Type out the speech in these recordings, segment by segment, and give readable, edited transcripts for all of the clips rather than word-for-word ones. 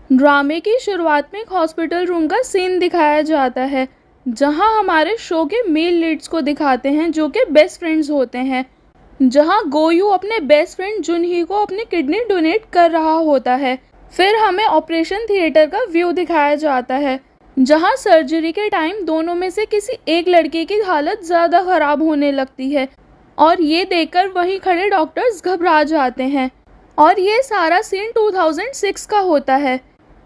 ड्रामे की शुरुआत में एक हॉस्पिटल रूम का सीन दिखाया जाता है, जहां हमारे शो के मेल लीड्स को दिखाते हैं जो कि बेस्ट फ्रेंड्स होते हैं। जहां गोयू अपने बेस्ट फ्रेंड जुनही को अपनी किडनी डोनेट कर रहा होता है। फिर हमें ऑपरेशन थिएटर का व्यू दिखाया जाता है, जहां सर्जरी के टाइम दोनों में से किसी एक लड़के की हालत ज़्यादा ख़राब होने लगती है और ये देखकर वहीं खड़े डॉक्टर्स घबरा जाते हैं। और ये सारा सीन 2006 का होता है।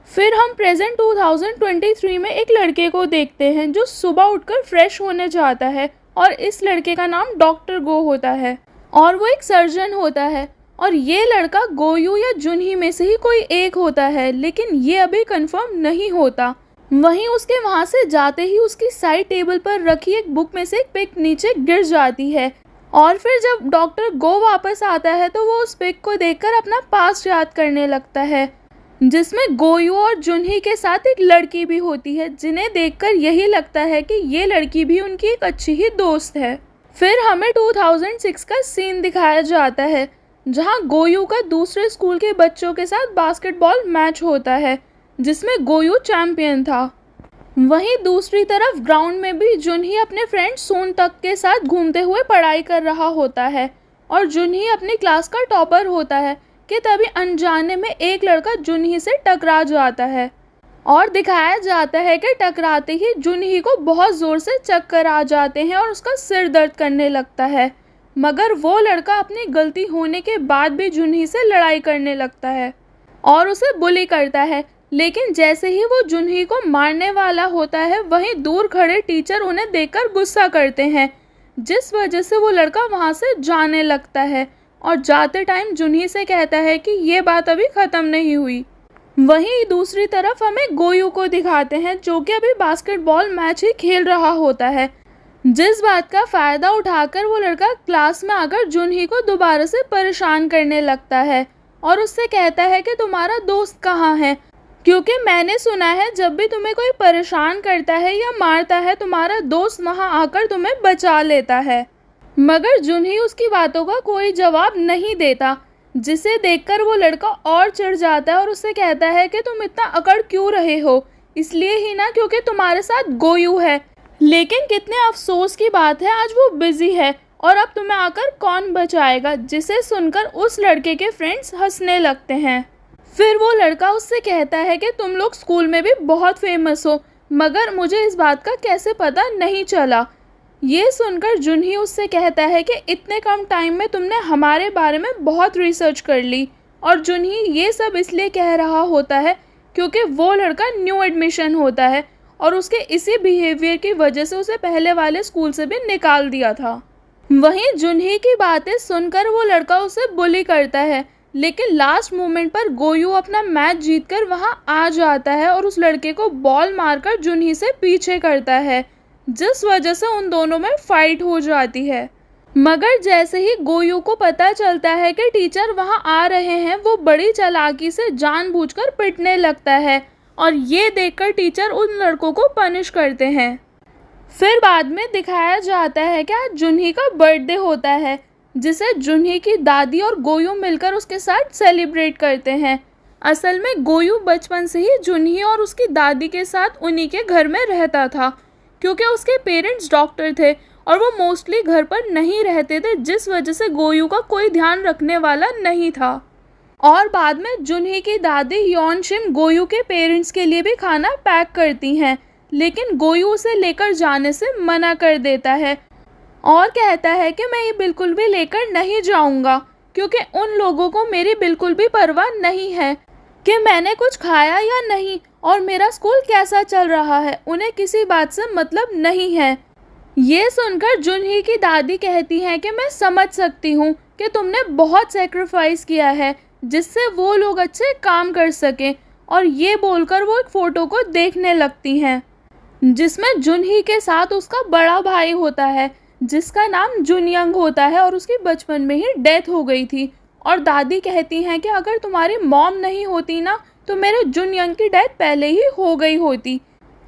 फिर हम प्रेजेंट 2023 में एक लड़के को देखते हैं जो सुबह उठकर फ्रेश होने जाता है और इस लड़के का नाम डॉक्टर गो होता है और वो एक सर्जन होता है। और ये लड़का गोयू या जुनही में से ही कोई एक होता है, लेकिन ये अभी कंफर्म नहीं होता। वहीं उसके वहाँ से जाते ही उसकी साइड टेबल पर रखी एक बुक में से एक पिक नीचे गिर जाती है और फिर जब डॉक्टर गो वापस आता है तो वो उस पिक को देखकर अपना पास्ट याद करने लगता है, जिसमें गोयू और जुनही के साथ एक लड़की भी होती है, जिन्हें देखकर यही लगता है कि ये लड़की भी उनकी एक अच्छी ही दोस्त है। फिर हमें 2006 का सीन दिखाया जाता है, जहां गोयू का दूसरे स्कूल के बच्चों के साथ बास्केटबॉल मैच होता है, जिसमें गोयू चैंपियन था। वहीं दूसरी तरफ ग्राउंड में भी जुनही अपने फ्रेंड सोन तक के साथ घूमते हुए पढ़ाई कर रहा होता है और जुनही अपनी क्लास का टॉपर होता है कि तभी अनजाने में एक लड़का जुनही से टकरा जाता है और दिखाया जाता है कि टकराते ही जुनही को बहुत ज़ोर से चक्कर आ जाते हैं और उसका सिर दर्द करने लगता है। मगर वो लड़का अपनी गलती होने के बाद भी जुनही से लड़ाई करने लगता है और उसे बुली करता है। लेकिन जैसे ही वो जुनही को मारने वाला होता है, वहीं दूर खड़े टीचर उन्हें देखकर गुस्सा करते हैं, जिस वजह से वो लड़का वहाँ से जाने लगता है और जाते टाइम जुनही से कहता है कि ये बात अभी ख़त्म नहीं हुई। वहीं दूसरी तरफ हमें गोयू को दिखाते हैं, जो कि अभी बास्केटबॉल मैच ही खेल रहा होता है, जिस बात का फ़ायदा उठाकर वो लड़का क्लास में आकर जुनही को दोबारा से परेशान करने लगता है और उससे कहता है कि तुम्हारा दोस्त कहाँ है, क्योंकि मैंने सुना है जब भी तुम्हें कोई परेशान करता है या मारता है, तुम्हारा दोस्त वहाँ आकर तुम्हें बचा लेता है। मगर जुनही उसकी बातों का कोई जवाब नहीं देता, जिसे देखकर वो लड़का और चिढ़ जाता है और उससे कहता है कि तुम इतना अकड़ क्यों रहे हो, इसलिए ही ना क्योंकि तुम्हारे साथ गोयू है। लेकिन कितने अफसोस की बात है, आज वो बिजी है और अब तुम्हें आकर कौन बचाएगा, जिसे सुनकर उस लड़के के फ्रेंड्स हंसने लगते हैं। फिर वो लड़का उससे कहता है कि तुम लोग स्कूल में भी बहुत फेमस हो, मगर मुझे इस बात का कैसे पता नहीं चला। ये सुनकर जुनही उससे कहता है कि इतने कम टाइम में तुमने हमारे बारे में बहुत रिसर्च कर ली। और जुनही ये सब इसलिए कह रहा होता है क्योंकि वो लड़का न्यू एडमिशन होता है और उसके इसी बिहेवियर की वजह से उसे पहले वाले स्कूल से भी निकाल दिया था। वहीं जुनही की बातें सुनकर वो लड़का उसे बुली करता है, लेकिन लास्ट मोमेंट पर गोयू अपना मैच जीतकर वहां आ जाता है और उस लड़के को बॉल मारकर जुनही से पीछे करता है, जिस वजह से उन दोनों में फाइट हो जाती है। मगर जैसे ही गोयू को पता चलता है कि टीचर वहां आ रहे हैं, वो बड़ी चालाकी से जानबूझकर पिटने लगता है और ये देखकर टीचर उन लड़कों को पनिश करते हैं। फिर बाद में दिखाया जाता है कि आज जुनही का बर्थडे होता है, जिसे जुनही की दादी और गोयू मिलकर उसके साथ सेलिब्रेट करते हैं। असल में गोयू बचपन से ही जुनही और उसकी दादी के साथ उन्हीं के घर में रहता था, क्योंकि उसके पेरेंट्स डॉक्टर थे और वो मोस्टली घर पर नहीं रहते थे, जिस वजह से गोयू का कोई ध्यान रखने वाला नहीं था। और बाद में जुनही की दादी योनशिम गोयू के पेरेंट्स के लिए भी खाना पैक करती हैं, लेकिन गोयू उसे लेकर जाने से मना कर देता है और कहता है कि मैं ये बिल्कुल भी लेकर नहीं जाऊंगा, क्योंकि उन लोगों को मेरी बिल्कुल भी परवाह नहीं है कि मैंने कुछ खाया या नहीं और मेरा स्कूल कैसा चल रहा है, उन्हें किसी बात से मतलब नहीं है। ये सुनकर जुनही की दादी कहती हैं कि मैं समझ सकती हूँ कि तुमने बहुत सेक्रीफाइस किया है जिससे वो लोग अच्छे काम कर सकें। और ये बोलकर वो एक फ़ोटो को देखने लगती हैं, जिसमें जुनही के साथ उसका बड़ा भाई होता है, जिसका नाम जुनयंग होता है और उसकी बचपन में ही डेथ हो गई थी। और दादी कहती हैं कि अगर तुम्हारी मॉम नहीं होती ना, तो मेरे जुनयंग की डेथ पहले ही हो गई होती।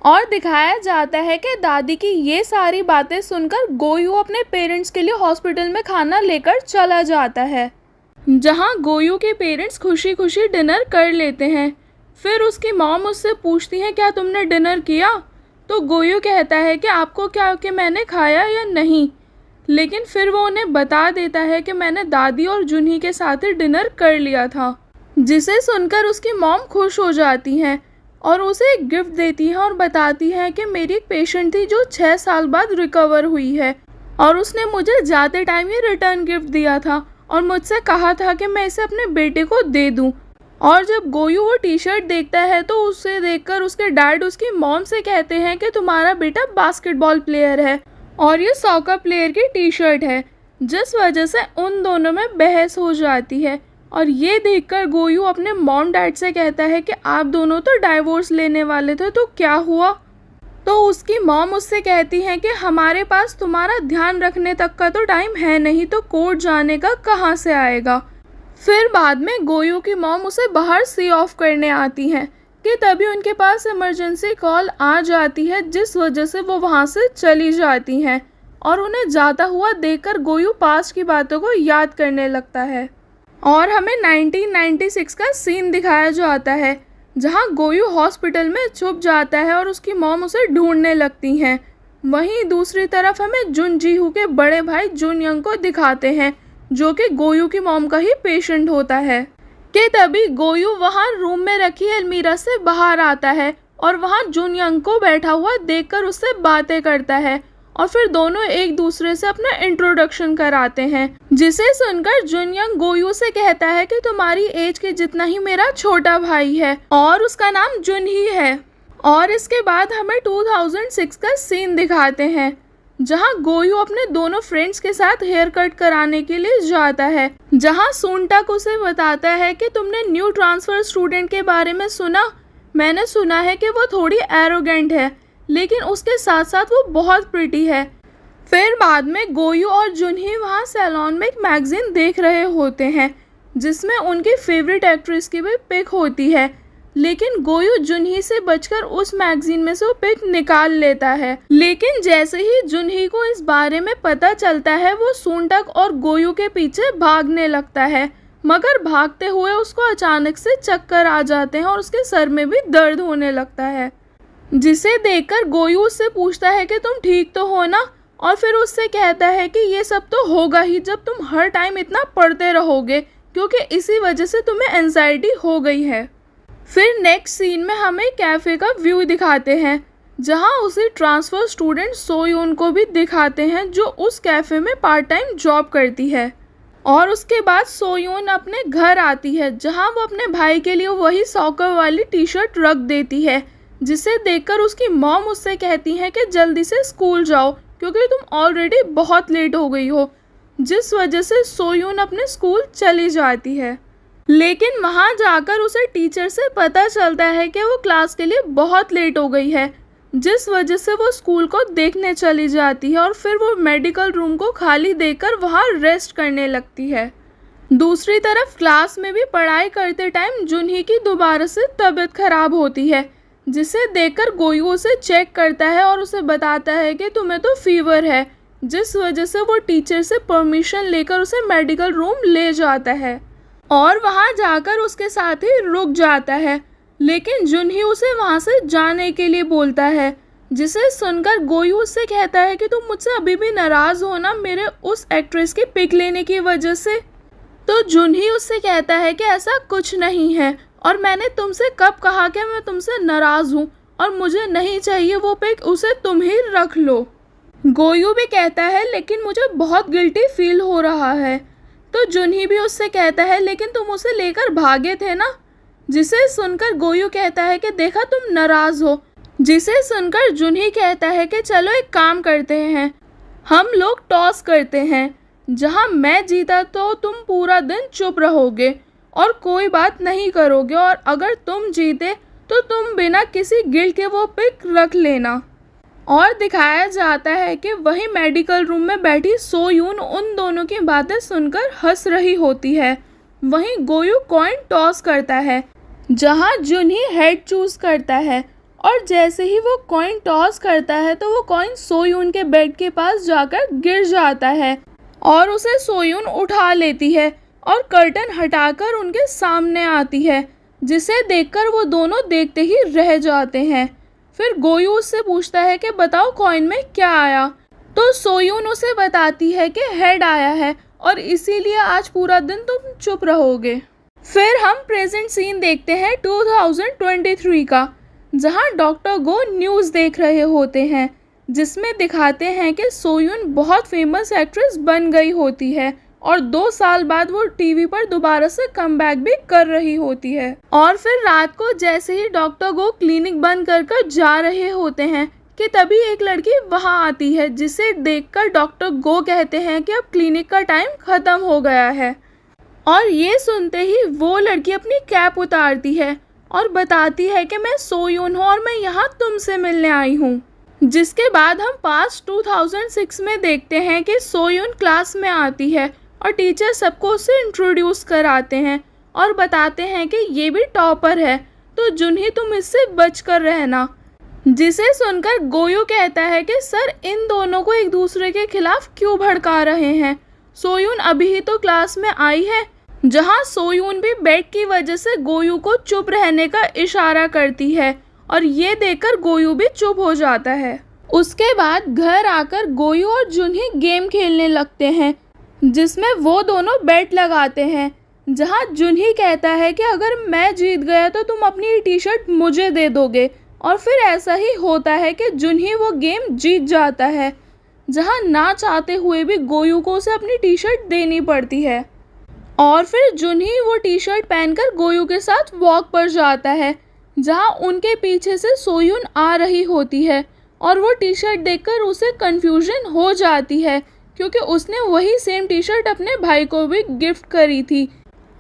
और दिखाया जाता है कि दादी की ये सारी बातें सुनकर गोयू अपने पेरेंट्स के लिए हॉस्पिटल में खाना लेकर चला जाता है, जहां गोयू के पेरेंट्स खुशी खुशी डिनर कर लेते हैं। फिर उसकी मॉम उससे पूछती है क्या तुमने डिनर किया? तो गोयू कहता है कि आपको क्या कि मैंने खाया या नहीं, लेकिन फिर वो उन्हें बता देता है कि मैंने दादी और जुन्ही के साथ ही डिनर कर लिया था, जिसे सुनकर उसकी मॉम खुश हो जाती हैं और उसे एक गिफ्ट देती है और बताती है कि मेरी एक पेशेंट थी जो 6 साल बाद रिकवर हुई है और उसने मुझे जाते टाइम ये रिटर्न गिफ्ट दिया था और मुझसे कहा था कि मैं इसे अपने बेटे को दे दूं। और जब गोयू वो टी शर्ट देखता है तो उसे देखकर उसके डैड उसकी मॉम से कहते हैं कि तुम्हारा बेटा बास्केटबॉल प्लेयर है और ये सॉकर प्लेयर की टी शर्ट है, जिस वजह से उन दोनों में बहस हो जाती है। और ये देखकर गोयू अपने मॉम डैड से कहता है कि आप दोनों तो डाइवोर्स लेने वाले थे, तो क्या हुआ? तो उसकी मॉम उससे कहती है कि हमारे पास तुम्हारा ध्यान रखने तक का तो टाइम है नहीं, तो कोर्ट जाने का कहाँ से आएगा। फिर बाद में गोयू की मॉम उसे बाहर सी ऑफ करने आती हैं कि तभी उनके पास इमरजेंसी कॉल आ जाती है, जिस वजह से वो वहाँ से चली जाती हैं और उन्हें जाता हुआ देखकर गोयू पास्ट की बातों को याद करने लगता है। और हमें 1996 का सीन दिखाया जाता है जहाँ गोयू हॉस्पिटल में छुप जाता है और उसकी मॉम उसे ढूंढने लगती हैं। वहीं दूसरी तरफ हमें जुन जी हू के बड़े भाई जुन यंग को दिखाते हैं, जो कि गोयू की मॉम का ही पेशेंट होता है। कि तभी गोयू वहाँ रूम में रखी अलमीरा से बाहर आता है और वहाँ जुन यंग को बैठा हुआ देखकर उससे बातें करता है और फिर दोनों एक दूसरे से अपना इंट्रोडक्शन कराते हैं, जिसे सुनकर जुन यंग गोयू से कहता है कि तुम्हारी एज के जितना ही मेरा छोटा भाई है और उसका नाम जुन ही है। और इसके बाद हमें 2006 का सीन दिखाते हैं जहां गोयू अपने दोनों फ्रेंड्स के साथ हेयर कट कराने के लिए जाता है, जहां सुनटक उसे बताता है कि तुमने न्यू ट्रांसफर स्टूडेंट के बारे में सुना? मैंने सुना है कि वो थोड़ी एरोगेंट है, लेकिन उसके साथ साथ वो बहुत प्रिटी है। फिर बाद में गोयू और जुनही वहाँ सैलून में एक मैगजीन देख रहे होते हैं जिसमें उनकी फेवरेट एक्ट्रेस की भी पिक होती है, लेकिन गोयू जुनही से बचकर उस मैगजीन में से वो पिक निकाल लेता है। लेकिन जैसे ही जुनही को इस बारे में पता चलता है वो सुनटक और गोयू के पीछे भागने लगता है, मगर भागते हुए उसको अचानक से चक्कर आ जाते हैं और उसके सर में भी दर्द होने लगता है, जिसे देखकर गोयू उससे पूछता है कि तुम ठीक तो हो ना? और फिर उससे कहता है कि ये सब तो होगा ही जब तुम हर टाइम इतना पढ़ते रहोगे, क्योंकि इसी वजह से तुम्हें एंजाइटी हो गई है। फिर नेक्स्ट सीन में हमें कैफ़े का व्यू दिखाते हैं जहां उसी ट्रांसफ़र स्टूडेंट सोयून को भी दिखाते हैं जो उस कैफ़े में पार्ट टाइम जॉब करती है। और उसके बाद सोयून अपने घर आती है जहां वो अपने भाई के लिए वही सॉकर वाली टी शर्ट रख देती है, जिसे देखकर उसकी मॉम उससे कहती है कि जल्दी से स्कूल जाओ क्योंकि तुम ऑलरेडी बहुत लेट हो गई हो, जिस वजह से सोयून अपने स्कूल चली जाती है। लेकिन वहाँ जाकर उसे टीचर से पता चलता है कि वो क्लास के लिए बहुत लेट हो गई है, जिस वजह से वो स्कूल को देखने चली जाती है और फिर वो मेडिकल रूम को खाली देखकर वहाँ रेस्ट करने लगती है। दूसरी तरफ क्लास में भी पढ़ाई करते टाइम जुनही की दोबारा से तबीयत खराब होती है, जिसे देखकर गोयू उसे चेक करता है और उसे बताता है कि तुम्हें तो फीवर है, जिस वजह से वो टीचर से परमिशन लेकर उसे मेडिकल रूम ले जाता है और वहाँ जाकर उसके साथ ही रुक जाता है। लेकिन जुनही उसे वहाँ से जाने के लिए बोलता है, जिसे सुनकर गोयू उससे कहता है कि तुम मुझसे अभी भी नाराज़ हो ना मेरे उस एक्ट्रेस की पिक लेने की वजह से? तो जुनही उससे कहता है कि ऐसा कुछ नहीं है और मैंने तुमसे कब कहा कि मैं तुमसे नाराज़ हूँ और मुझे नहीं चाहिए वो पिक, उसे तुम ही रख लो। गोयू भी कहता है लेकिन मुझे बहुत गिल्टी फील हो रहा है। तो जुनही भी उससे कहता है लेकिन तुम उसे लेकर भागे थे ना, जिसे सुनकर गोयू कहता है कि देखा तुम नाराज़ हो, जिसे सुनकर जुनही कहता है कि चलो एक काम करते हैं, हम लोग टॉस करते हैं, जहां मैं जीता तो तुम पूरा दिन चुप रहोगे और कोई बात नहीं करोगे और अगर तुम जीते तो तुम बिना किसी गिल्ट के वो पिक रख लेना। और दिखाया जाता है कि वही मेडिकल रूम में बैठी सोयून उन दोनों की बातें सुनकर हंस रही होती है। वहीं गोयू कॉइन टॉस करता है जहां जुनही हेड चूज करता है और जैसे ही वो कॉइन टॉस करता है तो वो कॉइन सोयून के बेड के पास जाकर गिर जाता है और उसे सोयून उठा लेती है और कर्टन हटाकर उनके सामने आती है, जिसे देखकर वो दोनों देखते ही रह जाते हैं। फिर गोयू उससे पूछता है कि बताओ कॉइन में क्या आया। तो सोयून उसे बताती है कि हेड आया है और इसीलिए आज पूरा दिन तुम चुप रहोगे। फिर हम प्रेजेंट सीन देखते हैं 2023 का, जहां डॉक्टर गो न्यूज़ देख रहे होते हैं, जिसमें दिखाते हैं कि सोयून बहुत फेमस एक्ट्रेस बन गई होती है और 2 साल बाद वो टीवी पर दोबारा से कमबैक भी कर रही होती है। और फिर रात को जैसे ही डॉक्टर गो क्लिनिक बंद कर जा रहे होते हैं कि तभी एक लड़की वहां आती है, जिसे देखकर डॉक्टर गो कहते हैं कि अब क्लिनिक का टाइम ख़त्म हो गया है। और ये सुनते ही वो लड़की अपनी कैप उतारती है और बताती है कि मैं सोयून हूँ और मैं यहाँ तुमसे मिलने आई हूँ। जिसके बाद हम पास्ट 2006 में देखते हैं कि सोयून क्लास में आती है और टीचर सबको उसे इंट्रोड्यूस कराते हैं और बताते हैं कि ये भी टॉपर है, तो जुनही तुम इससे बच कर रहना। जिसे सुनकर गोयू कहता है कि सर इन दोनों को एक दूसरे के खिलाफ क्यों भड़का रहे हैं। सोयून अभी ही तो क्लास में आई है। जहां सोयून भी बेड की वजह से गोयू को चुप रहने का इशारा करती है और ये देखकर गोयू भी चुप हो जाता है। उसके बाद घर आकर गोयू और जुनही गेम खेलने लगते हैं, जिसमें वो दोनों बेट लगाते हैं। जहां जुनही कहता है कि अगर मैं जीत गया तो तुम अपनी टी शर्ट मुझे दे दोगे, और फिर ऐसा ही होता है कि जुनही वो गेम जीत जाता है। जहां ना चाहते हुए भी गोयू को उसे अपनी टी शर्ट देनी पड़ती है। और फिर जुनही वो टी शर्ट पहनकर गोयू के साथ वॉक पर जाता है, जहां उनके पीछे से सोयून आ रही होती है और वो टी शर्ट देखकर उसे कंफ्यूजन हो जाती है, क्योंकि उसने वही सेम टी शर्ट अपने भाई को भी गिफ्ट करी थी।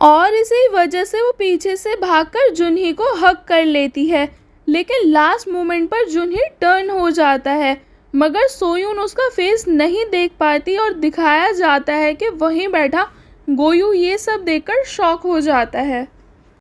और इसी वजह से वो पीछे से भागकर जुनही को हग कर लेती है, लेकिन लास्ट मोमेंट पर जुनही टर्न हो जाता है, मगर सोयून उसका फेस नहीं देख पाती और दिखाया जाता है कि वहीं बैठा गोयू ये सब देखकर शॉक हो जाता है।